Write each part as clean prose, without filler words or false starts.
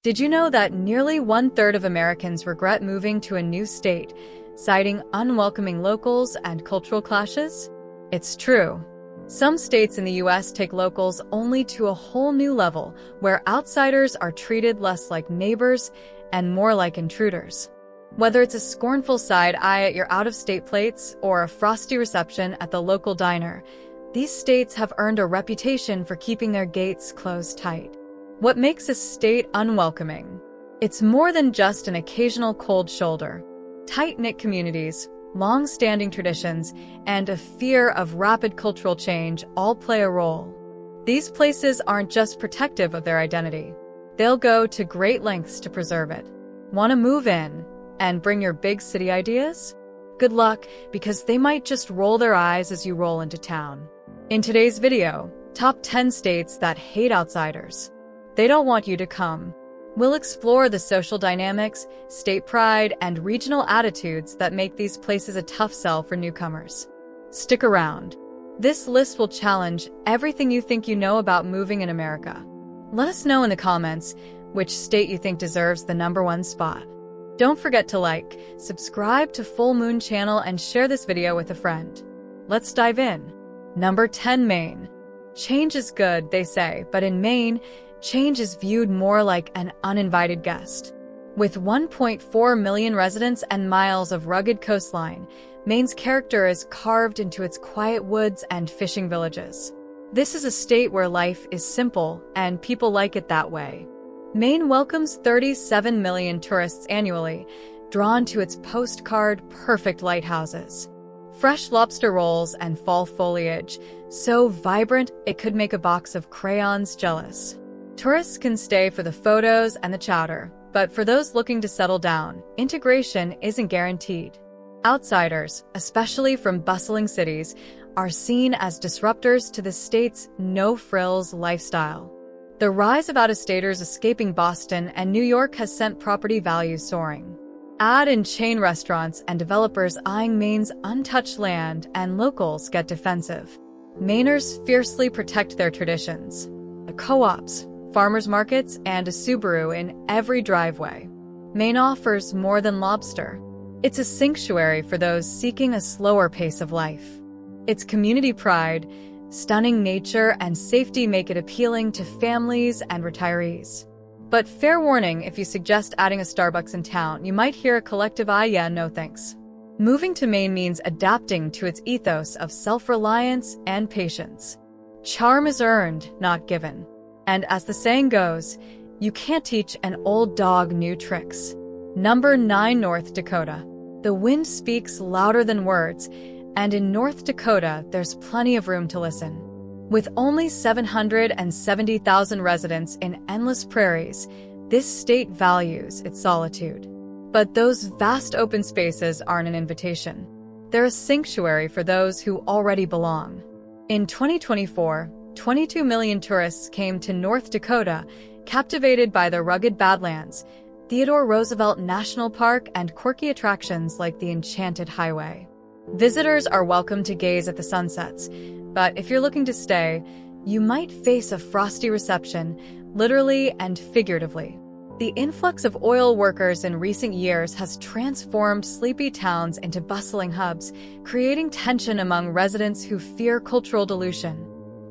Did you know that nearly one-third of Americans regret moving to a new state, citing unwelcoming locals and cultural clashes? It's true. Some states in the U.S. take locals only to a whole new level, where outsiders are treated less like neighbors and more like intruders. Whether it's a scornful side eye at your out-of-state plates or a frosty reception at the local diner, these states have earned a reputation for keeping their gates closed tight. What makes a state unwelcoming? It's more than just an occasional cold shoulder. Tight-knit communities, long-standing traditions, and a fear of rapid cultural change all play a role. These places aren't just protective of their identity. They'll go to great lengths to preserve it. Want to move in and bring your big city ideas? Good luck, because they might just roll their eyes as you roll into town. In today's video, top 10 states that hate outsiders. They don't want you to come. We'll explore the social dynamics, state pride, and regional attitudes that make these places a tough sell for newcomers. Stick around. This list will challenge everything you think you know about moving in America. Let us know in the comments which state you think deserves the #1 spot. Don't forget to like, subscribe to Full Moon channel, and share this video with a friend. Let's dive in. Number 10, Maine. Change is good, they say, but in Maine, change is viewed more like an uninvited guest. With 1.4 million residents and miles of rugged coastline, Maine's character is carved into its quiet woods and fishing villages. This is a state where life is simple, and people like it that way. Maine welcomes 37 million tourists annually, drawn to its postcard-perfect lighthouses. Fresh lobster rolls and fall foliage, so vibrant it could make a box of crayons jealous. Tourists can stay for the photos and the chowder, but for those looking to settle down, integration isn't guaranteed. Outsiders, especially from bustling cities, are seen as disruptors to the state's no-frills lifestyle. The rise of out-of-staters escaping Boston and New York has sent property values soaring. Add in chain restaurants and developers eyeing Maine's untouched land, and locals get defensive. Mainers fiercely protect their traditions. The co-ops, farmers markets, and a Subaru in every driveway. Maine offers more than lobster. It's a sanctuary for those seeking a slower pace of life. Its community pride, stunning nature, and safety make it appealing to families and retirees. But fair warning, if you suggest adding a Starbucks in town, you might hear a collective yeah, no thanks. Moving to Maine means adapting to its ethos of self-reliance and patience. Charm is earned, not given. And as the saying goes, you can't teach an old dog new tricks. Number 9, North Dakota. The wind speaks louder than words, and in North Dakota, there's plenty of room to listen. With only 770,000 residents in endless prairies, this state values its solitude. But those vast open spaces aren't an invitation. They're a sanctuary for those who already belong. In 2024, 22 million tourists came to North Dakota, captivated by the rugged Badlands, Theodore Roosevelt National Park, and quirky attractions like the Enchanted Highway. Visitors are welcome to gaze at the sunsets, but if you're looking to stay, you might face a frosty reception, literally and figuratively. The influx of oil workers in recent years has transformed sleepy towns into bustling hubs, creating tension among residents who fear cultural dilution.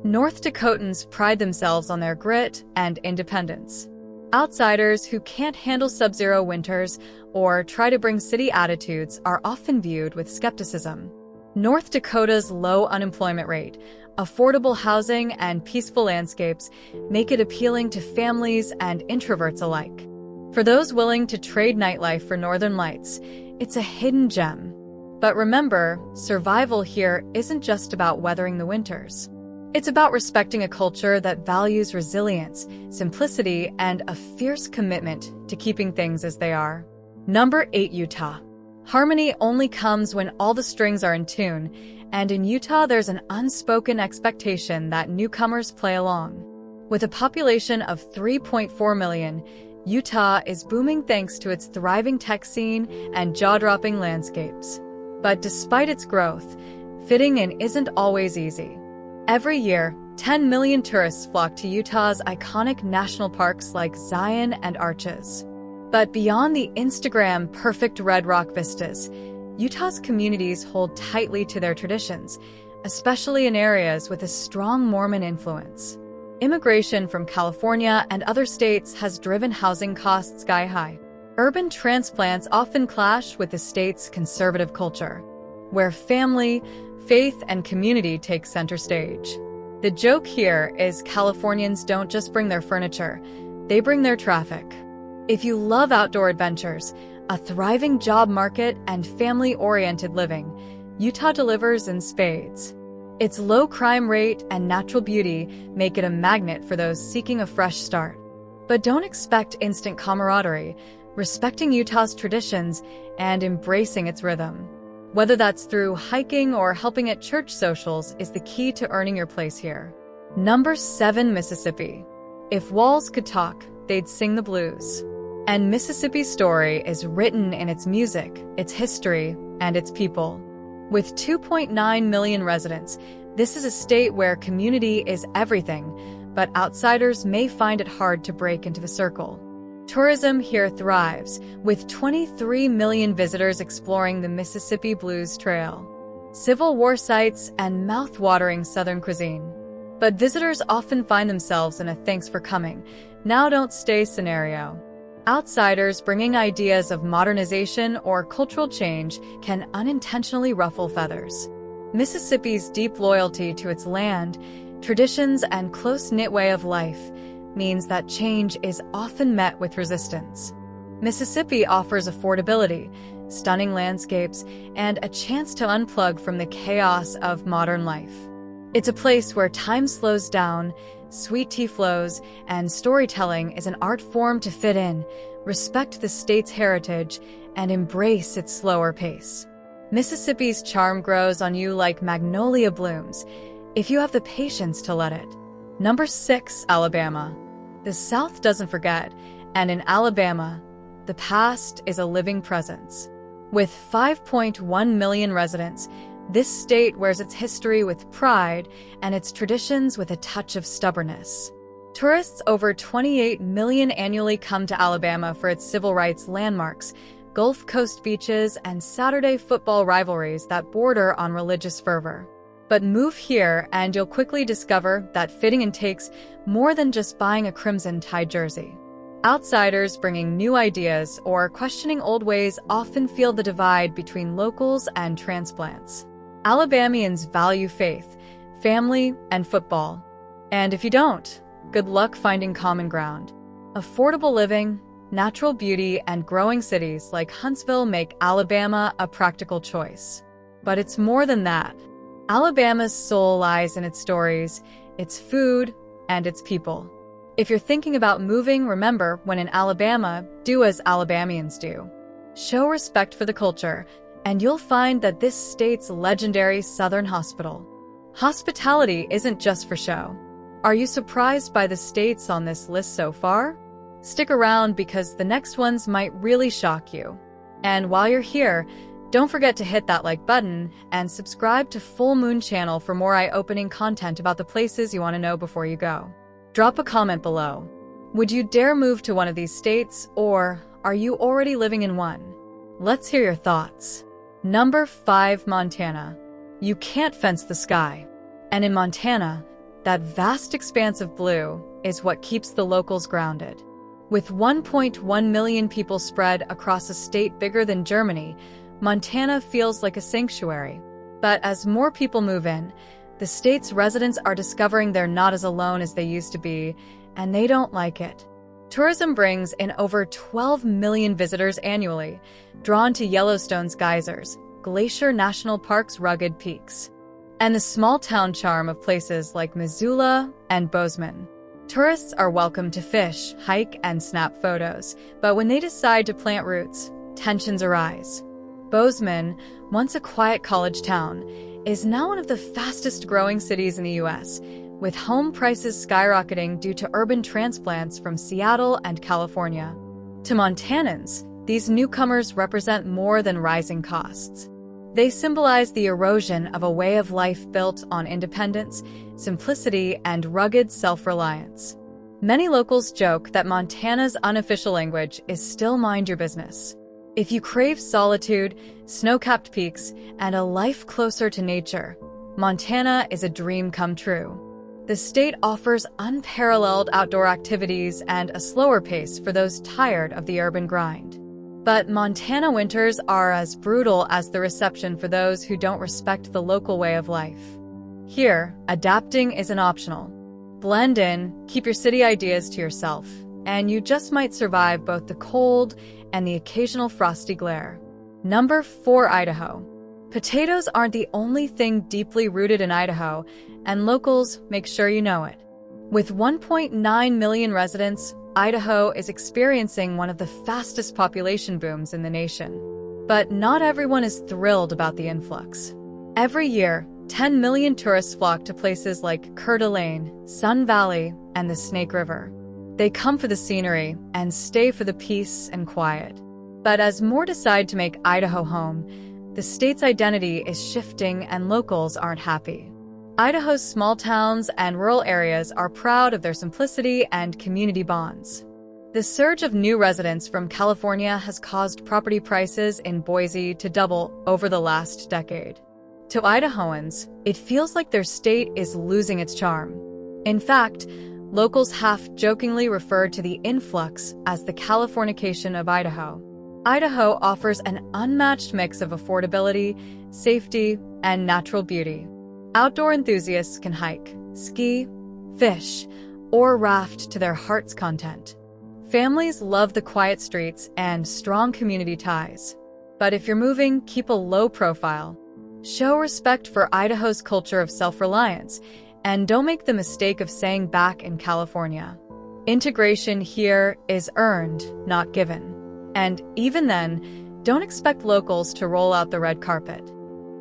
North Dakotans pride themselves on their grit and independence. Outsiders who can't handle sub-zero winters or try to bring city attitudes are often viewed with skepticism. North Dakota's low unemployment rate, affordable housing, and peaceful landscapes make it appealing to families and introverts alike. For those willing to trade nightlife for northern lights, it's a hidden gem. But remember, survival here isn't just about weathering the winters. It's about respecting a culture that values resilience, simplicity, and a fierce commitment to keeping things as they are. Number 8, Utah. Harmony only comes when all the strings are in tune, and in Utah there's an unspoken expectation that newcomers play along. With a population of 3.4 million, Utah is booming thanks to its thriving tech scene and jaw-dropping landscapes. But despite its growth, fitting in isn't always easy. Every year, 10 million tourists flock to Utah's iconic national parks like Zion and Arches. But beyond the Instagram-perfect red rock vistas, Utah's communities hold tightly to their traditions, especially in areas with a strong Mormon influence. Immigration from California and other states has driven housing costs sky-high. Urban transplants often clash with the state's conservative culture, where family, faith, and community take center stage. The joke here is Californians don't just bring their furniture, they bring their traffic. If you love outdoor adventures, a thriving job market, and family-oriented living, Utah delivers in spades. Its low crime rate and natural beauty make it a magnet for those seeking a fresh start. But don't expect instant camaraderie, respecting Utah's traditions and embracing its rhythm. Whether that's through hiking or helping at church socials is the key to earning your place here. Number 7, Mississippi. If walls could talk, they'd sing the blues. And Mississippi's story is written in its music, its history, and its people. With 2.9 million residents, this is a state where community is everything, but outsiders may find it hard to break into the circle. Tourism here thrives, with 23 million visitors exploring the Mississippi Blues Trail, Civil War sites, and mouth-watering Southern cuisine. But visitors often find themselves in a "thanks for coming, now don't stay" scenario. Outsiders bringing ideas of modernization or cultural change can unintentionally ruffle feathers. Mississippi's deep loyalty to its land, traditions, and close-knit way of life means that change is often met with resistance. Mississippi offers affordability, stunning landscapes, and a chance to unplug from the chaos of modern life. It's a place where time slows down, sweet tea flows, and storytelling is an art form to fit in, respect the state's heritage, and embrace its slower pace. Mississippi's charm grows on you like magnolia blooms, if you have the patience to let it. Number 6, Alabama. The South doesn't forget, and in Alabama, the past is a living presence. With 5.1 million residents, this state wears its history with pride and its traditions with a touch of stubbornness. Tourists over 28 million annually come to Alabama for its civil rights landmarks, Gulf Coast beaches, and Saturday football rivalries that border on religious fervor. But move here and you'll quickly discover that fitting in takes more than just buying a Crimson Tide jersey. Outsiders bringing new ideas or questioning old ways often feel the divide between locals and transplants. Alabamians value faith, family, and football. And if you don't, good luck finding common ground. Affordable living, natural beauty, and growing cities like Huntsville make Alabama a practical choice. But it's more than that. Alabama's soul lies in its stories, its food, and its people. If you're thinking about moving, remember, when in Alabama, do as Alabamians do. Show respect for the culture, and you'll find that this state's legendary Southern Hospital. Hospitality isn't just for show. Are you surprised by the states on this list so far? Stick around because the next ones might really shock you. And while you're here, don't forget to hit that like button and subscribe to Full Moon Channel for more eye-opening content about the places you want to know before you go. Drop a comment below. Would you dare move to one of these states, or are you already living in one? Let's hear your thoughts. Number 5, Montana. You can't fence the sky. And in Montana, that vast expanse of blue is what keeps the locals grounded. With 1.1 million people spread across a state bigger than Germany, Montana feels like a sanctuary. But as more people move in, the state's residents are discovering they're not as alone as they used to be, and they don't like it. Tourism brings in over 12 million visitors annually, drawn to Yellowstone's geysers, Glacier National Park's rugged peaks, and the small-town charm of places like Missoula and Bozeman. Tourists are welcome to fish, hike, and snap photos, but when they decide to plant roots, tensions arise. Bozeman, once a quiet college town, is now one of the fastest-growing cities in the U.S., with home prices skyrocketing due to urban transplants from Seattle and California. To Montanans, these newcomers represent more than rising costs. They symbolize the erosion of a way of life built on independence, simplicity, and rugged self-reliance. Many locals joke that Montana's unofficial language is still mind your business. If you crave solitude, snow-capped peaks, and a life closer to nature, Montana is a dream come true. The state offers unparalleled outdoor activities and a slower pace for those tired of the urban grind. But Montana winters are as brutal as the reception for those who don't respect the local way of life. Here, adapting isn't optional. Blend in, keep your city ideas to yourself, and you just might survive both the cold and the occasional frosty glare. Number 4, Idaho. Potatoes aren't the only thing deeply rooted in Idaho, and locals make sure you know it. With 1.9 million residents, Idaho is experiencing one of the fastest population booms in the nation. But not everyone is thrilled about the influx. Every year, 10 million tourists flock to places like Coeur d'Alene, Sun Valley, and the Snake River. They come for the scenery and stay for the peace and quiet. But as more decide to make Idaho home, the state's identity is shifting and locals aren't happy. Idaho's small towns and rural areas are proud of their simplicity and community bonds. The surge of new residents from California has caused property prices in Boise to double over the last decade. To Idahoans, it feels like their state is losing its charm. In fact, locals half-jokingly refer to the influx as the Californication of Idaho. Idaho offers an unmatched mix of affordability, safety, and natural beauty. Outdoor enthusiasts can hike, ski, fish, or raft to their heart's content. Families love the quiet streets and strong community ties. But if you're moving, keep a low profile. Show respect for Idaho's culture of self-reliance, and don't make the mistake of saying back in California. Integration here is earned, not given. And even then, don't expect locals to roll out the red carpet.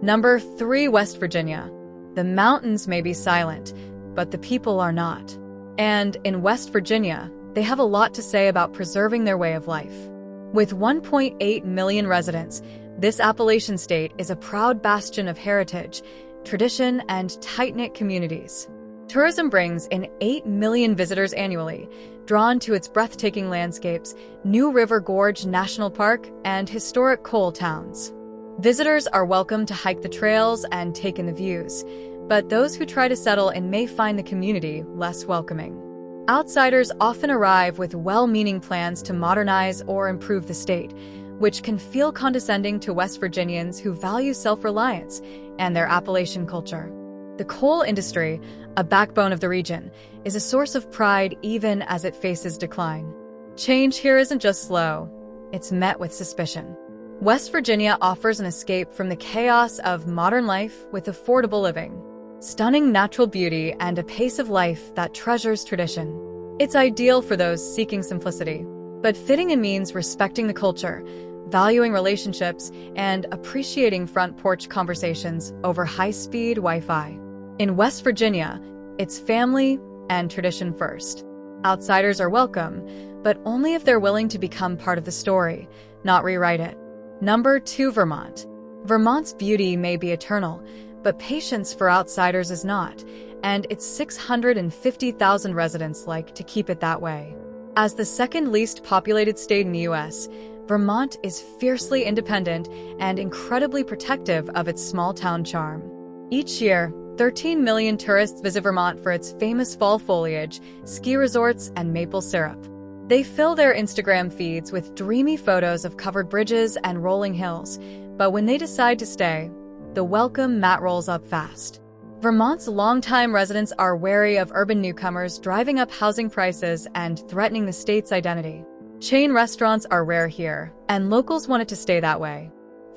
Number 3, West Virginia. The mountains may be silent, but the people are not. And in West Virginia, they have a lot to say about preserving their way of life. With 1.8 million residents, this Appalachian state is a proud bastion of heritage, tradition, and tight-knit communities. Tourism brings in 8 million visitors annually, drawn to its breathtaking landscapes, New River Gorge National Park, and historic coal towns. Visitors are welcome to hike the trails and take in the views, but those who try to settle in may find the community less welcoming. Outsiders often arrive with well-meaning plans to modernize or improve the state, which can feel condescending to West Virginians who value self-reliance and their Appalachian culture. The coal industry, a backbone of the region, is a source of pride even as it faces decline. Change here isn't just slow, it's met with suspicion. West Virginia offers an escape from the chaos of modern life with affordable living, stunning natural beauty, and a pace of life that treasures tradition. It's ideal for those seeking simplicity, but fitting in means respecting the culture, valuing relationships, and appreciating front porch conversations over high-speed Wi-Fi. In West Virginia, it's family and tradition first. Outsiders are welcome, but only if they're willing to become part of the story, not rewrite it. Number 2, Vermont. Vermont's beauty may be eternal, but patience for outsiders is not, and its 650,000 residents like to keep it that way. As the second least populated state in the U.S., Vermont is fiercely independent and incredibly protective of its small-town charm. Each year, 13 million tourists visit Vermont for its famous fall foliage, ski resorts, and maple syrup. They fill their Instagram feeds with dreamy photos of covered bridges and rolling hills, but when they decide to stay, the welcome mat rolls up fast. Vermont's longtime residents are wary of urban newcomers driving up housing prices and threatening the state's identity. Chain restaurants are rare here, and locals want it to stay that way.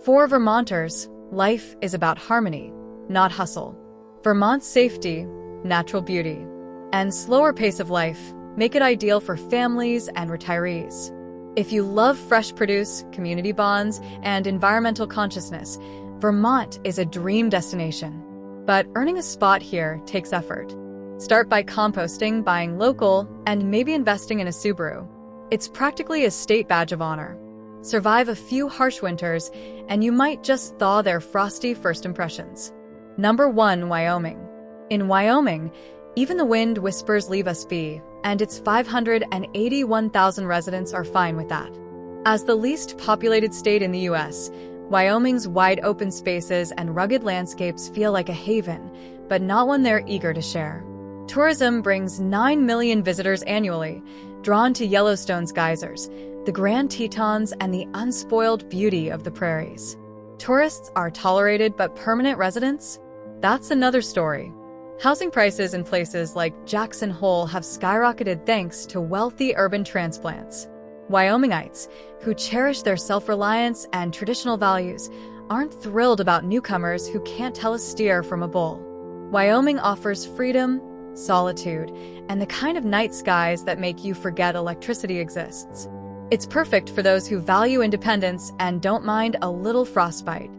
For Vermonters, life is about harmony, not hustle. Vermont's safety, natural beauty, and slower pace of life make it ideal for families and retirees. If you love fresh produce, community bonds, and environmental consciousness, Vermont is a dream destination. But earning a spot here takes effort. Start by composting, buying local, and maybe investing in a Subaru. It's practically a state badge of honor. Survive a few harsh winters, and you might just thaw their frosty first impressions. Number 1. Wyoming. In Wyoming, even the wind whispers leave us be, and its 581,000 residents are fine with that. As the least populated state in the U.S., Wyoming's wide open spaces and rugged landscapes feel like a haven, but not one they're eager to share. Tourism brings 9 million visitors annually, drawn to Yellowstone's geysers, the Grand Tetons, and the unspoiled beauty of the prairies. Tourists are tolerated, but permanent residents? That's another story. Housing prices in places like Jackson Hole have skyrocketed thanks to wealthy urban transplants. Wyomingites, who cherish their self-reliance and traditional values, aren't thrilled about newcomers who can't tell a steer from a bull. Wyoming offers freedom, solitude, and the kind of night skies that make you forget electricity exists. It's perfect for those who value independence and don't mind a little frostbite.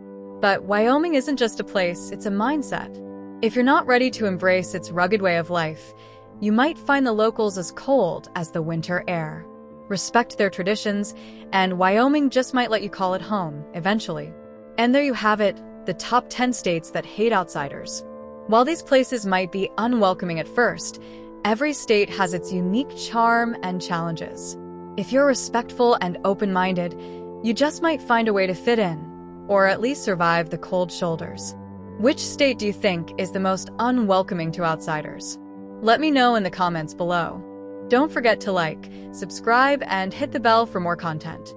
But Wyoming isn't just a place, it's a mindset. If you're not ready to embrace its rugged way of life, you might find the locals as cold as the winter air. Respect their traditions, and Wyoming just might let you call it home, eventually. And there you have it, the top 10 states that hate outsiders. While these places might be unwelcoming at first, every state has its unique charm and challenges. If you're respectful and open-minded, you just might find a way to fit in, or at least survive the cold shoulders. Which state do you think is the most unwelcoming to outsiders? Let me know in the comments below. Don't forget to like, subscribe, and hit the bell for more content.